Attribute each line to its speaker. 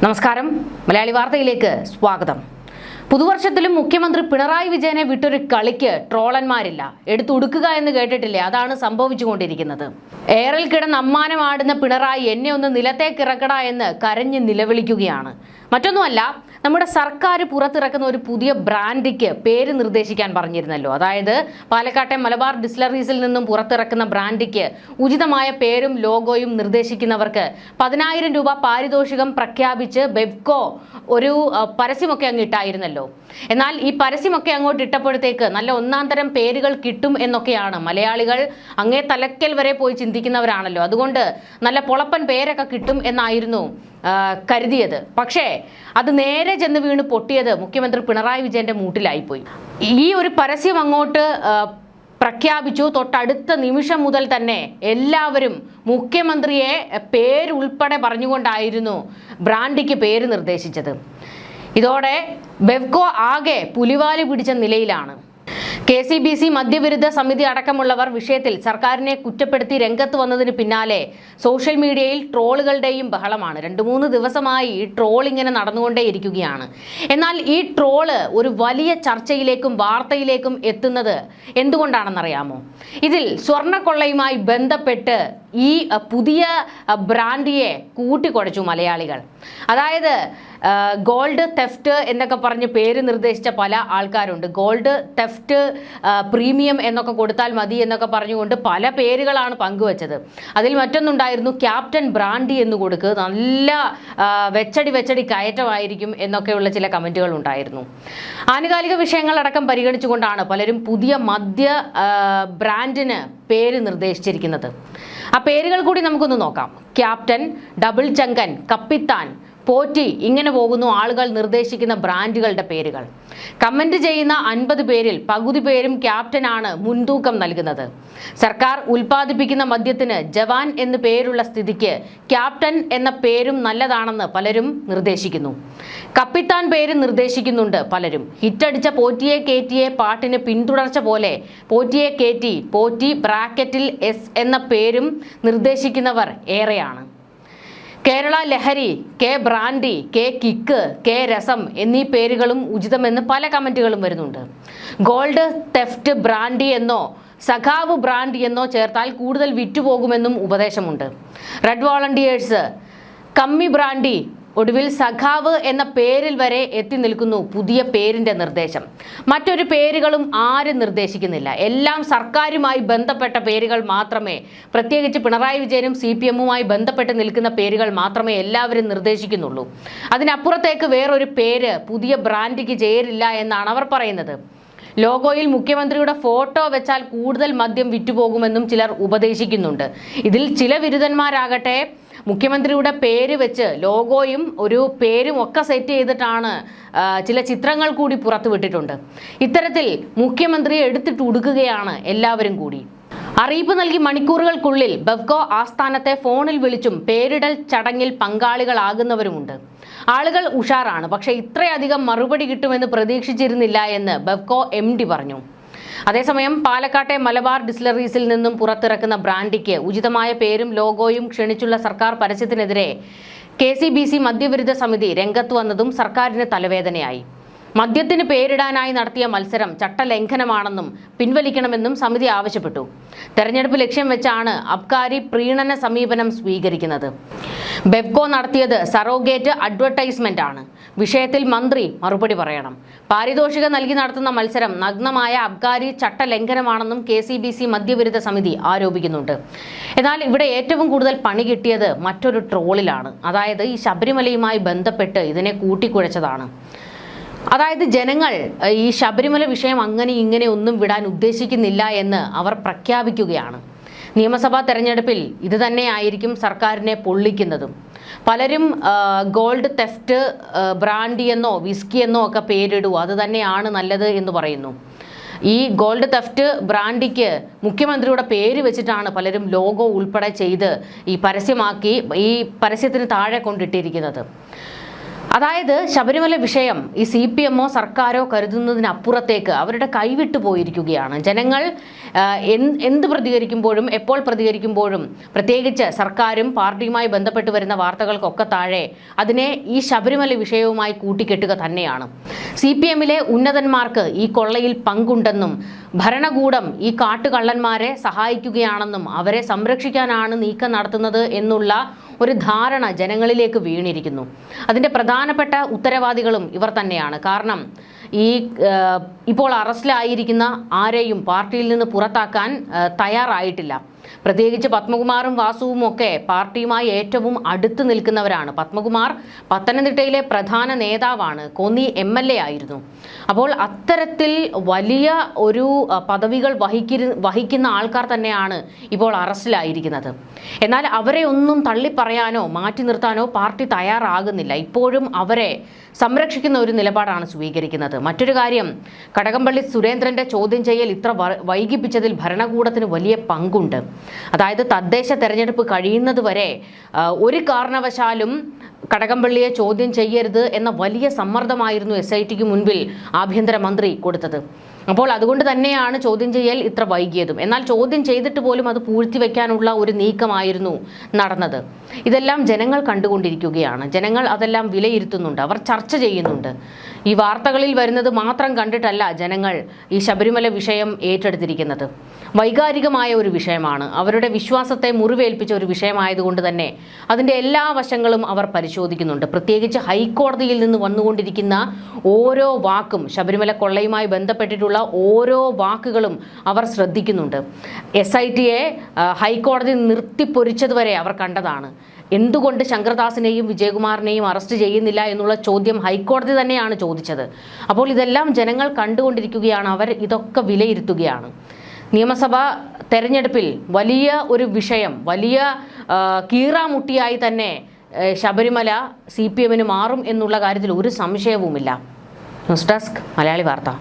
Speaker 1: നമസ്കാരം, മലയാളി വാർത്തയിലേക്ക് സ്വാഗതം. പുതുവർഷത്തിലും മുഖ്യമന്ത്രി പിണറായി വിജയനെ വിട്ടൊരു കളിക്ക് ട്രോളന്മാരില്ല. എടുത്തുടുക്കുക എന്ന് കേട്ടിട്ടില്ലേ? അതാണ് സംഭവിച്ചുകൊണ്ടിരിക്കുന്നത്. ഏറിൽ കിടന്ന് അമ്മാനമാടുന്ന പിണറായി എന്നെ ഒന്ന് നിലത്തേക്കിറക്കട എന്ന് കരഞ്ഞ് നിലവിളിക്കുകയാണ്. മറ്റൊന്നുമല്ല, നമ്മുടെ സർക്കാർ പുറത്തിറക്കുന്ന ഒരു പുതിയ ബ്രാൻഡിക്ക് പേര് നിർദ്ദേശിക്കാൻ പറഞ്ഞിരുന്നല്ലോ. അതായത് പാലക്കാട്ടെ മലബാർ ഡിസ്റ്റിലറീസിൽ നിന്നും പുറത്തിറക്കുന്ന ബ്രാൻഡിക്ക് ഉചിതമായ പേരും ലോഗോയും നിർദ്ദേശിക്കുന്നവർക്ക് 10,000 രൂപ പാരിതോഷികം പ്രഖ്യാപിച്ച് ബെവ്കോ ഒരു പരസ്യമൊക്കെ അങ്ങ് ഇട്ടായിരുന്നല്ലോ. എന്നാൽ ഈ പരസ്യമൊക്കെ അങ്ങോട്ട് ഇട്ടപ്പോഴത്തേക്ക് നല്ല ഒന്നാം തരം പേരുകൾ കിട്ടും എന്നൊക്കെയാണ് മലയാളികൾ അങ്ങേ തലക്കൽ വരെ പോയി ചിന്തിക്കുന്നവരാണല്ലോ. അതുകൊണ്ട് നല്ല പൊളപ്പൻ പേരൊക്കെ കിട്ടും എന്നായിരുന്നു കരുതിയത്. പക്ഷേ അത് നേരെ ചെന്ന് വീണ് പൊട്ടിയത് മുഖ്യമന്ത്രി പിണറായി വിജയന്റെ മൂട്ടിലായിപ്പോയി. ഈ ഒരു പരസ്യം അങ്ങോട്ട് പ്രഖ്യാപിച്ചു തൊട്ടടുത്ത നിമിഷം മുതൽ തന്നെ എല്ലാവരും മുഖ്യമന്ത്രിയെ പേരുൾപ്പെടെ പറഞ്ഞുകൊണ്ടായിരുന്നു ബ്രാൻഡിക്ക് പേര് നിർദ്ദേശിച്ചത്. ഇതോടെ ബെവ്കോ ആകെ പുലിവാലി പിടിച്ച നിലയിലാണ്. KCBC മദ്യവിരുദ്ധ സമിതി അടക്കമുള്ളവർ വിഷയത്തിൽ സർക്കാരിനെ കുറ്റപ്പെടുത്തി രംഗത്ത് വന്നതിന് പിന്നാലെ സോഷ്യൽ മീഡിയയിൽ ട്രോളുകളുടെയും ബഹളമാണ്. 2-3 ദിവസമായി ഈ ട്രോൾ ഇങ്ങനെ നടന്നുകൊണ്ടേയിരിക്കുകയാണ്. എന്നാൽ ഈ ട്രോള് ഒരു വലിയ ചർച്ചയിലേക്കും വാർത്തയിലേക്കും എത്തുന്നത് എന്തുകൊണ്ടാണെന്നറിയാമോ? ഇതിൽ സ്വർണ്ണക്കൊള്ളയുമായി ബന്ധപ്പെട്ട് ഈ പുതിയ ബ്രാൻഡിയെ കൂട്ടിക്കുഴച്ചു മലയാളികൾ. അതായത് ഗോൾഡ് തെഫ്റ്റ് എന്നൊക്കെ പറഞ്ഞ് പേര് നിർദ്ദേശിച്ച പല ആൾക്കാരുണ്ട്. ഗോൾഡ് തെഫ്റ്റ് പ്രീമിയം എന്നൊക്കെ കൊടുത്താൽ മതി എന്നൊക്കെ പറഞ്ഞുകൊണ്ട് പല പേരുകളാണ് പങ്കുവച്ചത്. അതിൽ മറ്റൊന്നുണ്ടായിരുന്നു, ക്യാപ്റ്റൻ ബ്രാൻഡി എന്ന് കൊടുക്കുക, നല്ല വെച്ചടി കയറ്റമായിരിക്കും എന്നൊക്കെയുള്ള ചില കമൻറ്റുകൾ ഉണ്ടായിരുന്നു. ആനുകാലിക വിഷയങ്ങളടക്കം പരിഗണിച്ചുകൊണ്ടാണ് പലരും പുതിയ മദ്യ ബ്രാൻഡിന് പേര് നിർദ്ദേശിച്ചിരിക്കുന്നത്. ആ പേരുകൾ കൂടി നമുക്കൊന്ന് നോക്കാം. ക്യാപ്റ്റൻ, ഡബിൾ ചങ്കൻ, കപ്പിത്താൻ, പോറ്റി, ഇങ്ങനെ പോകുന്നു ആളുകൾ നിർദ്ദേശിക്കുന്ന ബ്രാൻഡുകളുടെ പേരുകൾ. കമന്റ് ചെയ്യുന്ന 50 പേരിൽ പകുതി പേരും ക്യാപ്റ്റനാണ് മുൻതൂക്കം നൽകുന്നത്. സർക്കാർ ഉൽപ്പാദിപ്പിക്കുന്ന മദ്യത്തിന് ജവാൻ എന്ന് പേരുള്ള സ്ഥിതിക്ക് ക്യാപ്റ്റൻ എന്ന പേരും നല്ലതാണെന്ന് പലരും നിർദ്ദേശിക്കുന്നു. കപ്പിത്താൻ പേര് നിർദ്ദേശിക്കുന്നുണ്ട് പലരും. ഹിറ്റടിച്ച പോറ്റിയെ കേറ്റിയെ പാട്ടിന് പിന്തുടർച്ച പോലെ പോറ്റിയെ കേറ്റി, പോറ്റി ബ്രാക്കറ്റിൽ എസ് എന്ന പേരും നിർദ്ദേശിക്കുന്നവർ ഏറെയാണ്. കേരള ലഹരി, K brandy, K kick, K രസം എന്നീ പേരുകളും ഉചിതമെന്ന് പല കമന്റുകളും വരുന്നുണ്ട്. ഗോൾഡ് തെഫ്റ്റ് ബ്രാൻഡി എന്നോ സഖാവ് ബ്രാൻഡി എന്നോ ചേർത്താൽ കൂടുതൽ വിറ്റുപോകുമെന്നും ഉപദേശമുണ്ട്. റെഡ് വോളണ്ടിയേഴ്സ്, കമ്മി ബ്രാൻഡി, ഒടുവിൽ സഖാവ് എന്ന പേരിൽ വരെ എത്തി നിൽക്കുന്നു പുതിയ പേരിന്റെ നിർദ്ദേശം. മറ്റൊരു പേരുകളും ആരും നിർദ്ദേശിക്കുന്നില്ല. എല്ലാം സർക്കാരുമായി ബന്ധപ്പെട്ട പേരുകൾ മാത്രമേ, പ്രത്യേകിച്ച് പിണറായി വിജയനും CPM-ഉമായി ബന്ധപ്പെട്ട് നിൽക്കുന്ന പേരുകൾ മാത്രമേ എല്ലാവരും നിർദ്ദേശിക്കുന്നുള്ളൂ. അതിനപ്പുറത്തേക്ക് വേറൊരു പേര് പുതിയ ബ്രാൻഡിക്ക് ചേരില്ല എന്നാണ് അവർ പറയുന്നത്. ലോഗോയിൽ മുഖ്യമന്ത്രിയുടെ ഫോട്ടോ വെച്ചാൽ കൂടുതൽ മദ്യം വിറ്റുപോകുമെന്നും ചിലർ ഉപദേശിക്കുന്നുണ്ട്. ഇതിൽ ചില വിരുദ്ധന്മാരാകട്ടെ മുഖ്യമന്ത്രിയുടെ പേര് വെച്ച് ലോഗോയും ഒരു പേരും ഒക്കെ സെറ്റ് ചെയ്തിട്ടാണ് ചില ചിത്രങ്ങൾ കൂടി പുറത്തുവിട്ടിട്ടുണ്ട്. ഇത്തരത്തിൽ മുഖ്യമന്ത്രിയെ എടുത്തിട്ട് ഉടുക്കുകയാണ് എല്ലാവരും കൂടി. അറിയിപ്പ് നൽകി മണിക്കൂറുകൾക്കുള്ളിൽ ബെവ്കോ ആസ്ഥാനത്തെ ഫോണിൽ വിളിച്ചും പേരിടൽ ചടങ്ങിൽ പങ്കാളികളാകുന്നവരുമുണ്ട്. ആളുകൾ ഉഷാറാണ്. പക്ഷേ ഇത്രയധികം മറുപടി കിട്ടുമെന്ന് പ്രതീക്ഷിച്ചിരുന്നില്ല എന്ന് ബെവ്കോ MD പറഞ്ഞു. അതേസമയം പാലക്കാട്ടെ മലബാർ ഡിസ്റ്റിലറീസിൽ നിന്നും പുറത്തിറക്കുന്ന ബ്രാൻഡിക്ക് ഉചിതമായ പേരും ലോഗോയും ക്ഷണിച്ചുള്ള സർക്കാർ പരസ്യത്തിനെതിരെ KCBC മദ്യവിരുദ്ധ സമിതി രംഗത്ത് വന്നതും സർക്കാരിന് തലവേദനയായി. മദ്യത്തിന് പേരിടാനായി നടത്തിയ മത്സരം ചട്ടലംഘനമാണെന്നും പിൻവലിക്കണമെന്നും സമിതി ആവശ്യപ്പെട്ടു. തെരഞ്ഞെടുപ്പ് ലക്ഷ്യം വെച്ചാണ് അബ്കാരി പ്രീണന സമീപനം സ്വീകരിക്കുന്നത്. ബെവ്കോ നടത്തിയത് സറോഗേറ്റ് അഡ്വർടൈസ്മെന്റ് ആണ്. വിഷയത്തിൽ മന്ത്രി മറുപടി പറയണം. പാരിതോഷികം നൽകി നടത്തുന്ന മത്സരം നഗ്നമായ അബ്കാരി ചട്ടലംഘനമാണെന്നും KCBC മദ്യവിരുദ്ധ സമിതി ആരോപിക്കുന്നുണ്ട്. എന്നാൽ ഇവിടെ ഏറ്റവും കൂടുതൽ പണി കിട്ടിയത് മറ്റൊരു ട്രോളിലാണ്. അതായത് ഈ ശബരിമലയുമായി ബന്ധപ്പെട്ട് ഇതിനെ കൂട്ടിക്കുഴച്ചതാണ്. അതായത് ജനങ്ങൾ ഈ ശബരിമല വിഷയം അങ്ങനെ ഇങ്ങനെ ഒന്നും വിടാൻ ഉദ്ദേശിക്കുന്നില്ല എന്ന് അവർ പ്രഖ്യാപിക്കുകയാണ്. നിയമസഭാ തെരഞ്ഞെടുപ്പിൽ ഇത് തന്നെയായിരിക്കും സർക്കാരിനെ പൊള്ളിക്കുന്നതും. പലരും ഗോൾഡ് തെഫ്റ്റ് ബ്രാൻഡി എന്നോ വിസ്കി എന്നോ ഒക്കെ പേരിടുക, അത് തന്നെയാണ് നല്ലത് എന്ന് പറയുന്നു. ഈ ഗോൾഡ് തെഫ്റ്റ് ബ്രാൻഡിക്ക് മുഖ്യമന്ത്രിയുടെ പേര് വെച്ചിട്ടാണ് പലരും ലോഗോ ഉൾപ്പെടെ ചെയ്ത് ഈ പരസ്യമാക്കി ഈ പരസ്യത്തിന് താഴെ കൊണ്ടിട്ടിരിക്കുന്നത്. അതായത് ശബരിമല വിഷയം ഈ CPM-ഓ സർക്കാരോ കരുതുന്നതിനപ്പുറത്തേക്ക് അവരുടെ കൈവിട്ടു പോയിരിക്കുകയാണ്. ജനങ്ങൾ എന്ത് പ്രതികരിക്കുമ്പോഴും എപ്പോൾ പ്രതികരിക്കുമ്പോഴും പ്രത്യേകിച്ച് സർക്കാരും പാർട്ടിയുമായി ബന്ധപ്പെട്ട് വരുന്ന വാർത്തകൾക്കൊക്കെ താഴെ അതിനെ ഈ ശബരിമല വിഷയവുമായി കൂട്ടിക്കെട്ടുക തന്നെയാണ്. CPM-ലെ ഉന്നതന്മാർക്ക് ഈ കൊള്ളയിൽ പങ്കുണ്ടെന്നും ഭരണകൂടം ഈ കാട്ടുകള്ളന്മാരെ സഹായിക്കുകയാണെന്നും അവരെ സംരക്ഷിക്കാനാണ് നീക്കം നടത്തുന്നത് എന്നുള്ള ഒരു ധാരണ ജനങ്ങളിലേക്ക് വീണിരിക്കുന്നു. അതിൻ്റെ പ്രധാനപ്പെട്ട ഉത്തരവാദികളും ഇവർ തന്നെയാണ്. കാരണം ഇപ്പോൾ അറസ്റ്റിലായിരിക്കുന്ന ആരെയും പാർട്ടിയിൽ നിന്ന് പുറത്താക്കാൻ തയ്യാറായിട്ടില്ല. പ്രത്യേകിച്ച് പത്മകുമാറും വാസുവും ഒക്കെ പാർട്ടിയുമായി ഏറ്റവും അടുത്ത് നിൽക്കുന്നവരാണ്. പത്മകുമാർ പത്തനംതിട്ടയിലെ പ്രധാന നേതാവാണ്, കോന്നി MLA ആയിരുന്നു. അപ്പോൾ അത്തരത്തിൽ വലിയ ഒരു പദവികൾ വഹിക്കുന്ന ആൾക്കാർ തന്നെയാണ് ഇപ്പോൾ അറസ്റ്റിലായിരിക്കുന്നത്. എന്നാൽ അവരെ ഒന്നും തള്ളിപ്പറയാനോ മാറ്റി നിർത്താനോ പാർട്ടി തയ്യാറാകുന്നില്ല. ഇപ്പോഴും അവരെ സംരക്ഷിക്കുന്ന ഒരു നിലപാടാണ് സ്വീകരിക്കുന്നത്. മറ്റൊരു കാര്യം, കടകംപള്ളി സുരേന്ദ്രന്റെ ചോദ്യം ചെയ്യൽ ഇത്ര വൈകിപ്പിച്ചതിൽ ഭരണകൂടത്തിന് വലിയ പങ്കുണ്ട്. അതായത് തദ്ദേശ തെരഞ്ഞെടുപ്പ് കഴിയുന്നത് വരെ ഒരു കാരണവശാലും കടകംപള്ളിയെ ചോദ്യം ചെയ്യരുത് എന്ന വലിയ സമ്മർദ്ദമായിരുന്നു SITക്ക് മുൻപിൽ ആഭ്യന്തരമന്ത്രി കൊടുത്തത്. അപ്പോൾ അതുകൊണ്ട് തന്നെയാണ് ചോദ്യം ചെയ്യൽ ഇത്ര വൈകിയതും. എന്നാൽ ചോദ്യം ചെയ്തിട്ട് പോലും അത് പൂഴ്ത്തിവെക്കാനുള്ള ഒരു നീക്കമായിരുന്നു നടന്നത്. ഇതെല്ലാം ജനങ്ങൾ കണ്ടുകൊണ്ടിരിക്കുകയാണ്. ജനങ്ങൾ അതെല്ലാം വിലയിരുത്തുന്നുണ്ട്, അവർ ചർച്ച ചെയ്യുന്നുണ്ട്. ഈ വാർത്തകളിൽ വരുന്നത് മാത്രം കണ്ടിട്ടല്ല ജനങ്ങൾ ഈ ശബരിമല വിഷയം ഏറ്റെടുത്തിരിക്കുന്നത്. വൈകാരികമായ ഒരു വിഷയമാണ്, അവരുടെ വിശ്വാസത്തെ മുറിവേൽപ്പിച്ച ഒരു വിഷയമായതുകൊണ്ട് തന്നെ അതിൻ്റെ എല്ലാ വശങ്ങളും അവർ പരിശോധിക്കുന്നുണ്ട്. പ്രത്യേകിച്ച് ഹൈക്കോടതിയിൽ നിന്ന് വന്നുകൊണ്ടിരിക്കുന്ന ഓരോ വാക്കും, ശബരിമല കൊള്ളയുമായി ബന്ധപ്പെട്ടിട്ടുള്ള ഓരോ വാക്കുകളും അവർ ശ്രദ്ധിക്കുന്നുണ്ട്. SITയെ ഹൈക്കോടതി നിർത്തിപ്പൊരിച്ചതുവരെ അവർ കണ്ടതാണ്. എന്തുകൊണ്ട് ശങ്കർദാസിനെയും വിജയകുമാറിനെയും അറസ്റ്റ് ചെയ്യുന്നില്ല എന്നുള്ള ചോദ്യം ഹൈക്കോടതി തന്നെയാണ് ചോദിച്ചത്. അപ്പോൾ ഇതെല്ലാം ജനങ്ങൾ കണ്ടുകൊണ്ടിരിക്കുകയാണ്, അവർ ഇതൊക്കെ വിലയിരുത്തുകയാണ്. നിയമസഭാ തെരഞ്ഞെടുപ്പിൽ വലിയ ഒരു വിഷയം, വലിയ കീറാമുട്ടിയായി തന്നെ ശബരിമല CPM-ന് മാറും എന്നുള്ള കാര്യത്തിൽ ഒരു സംശയവുമില്ല. ന്യൂസ് ഡെസ്ക് മലയാളി വാർത്ത.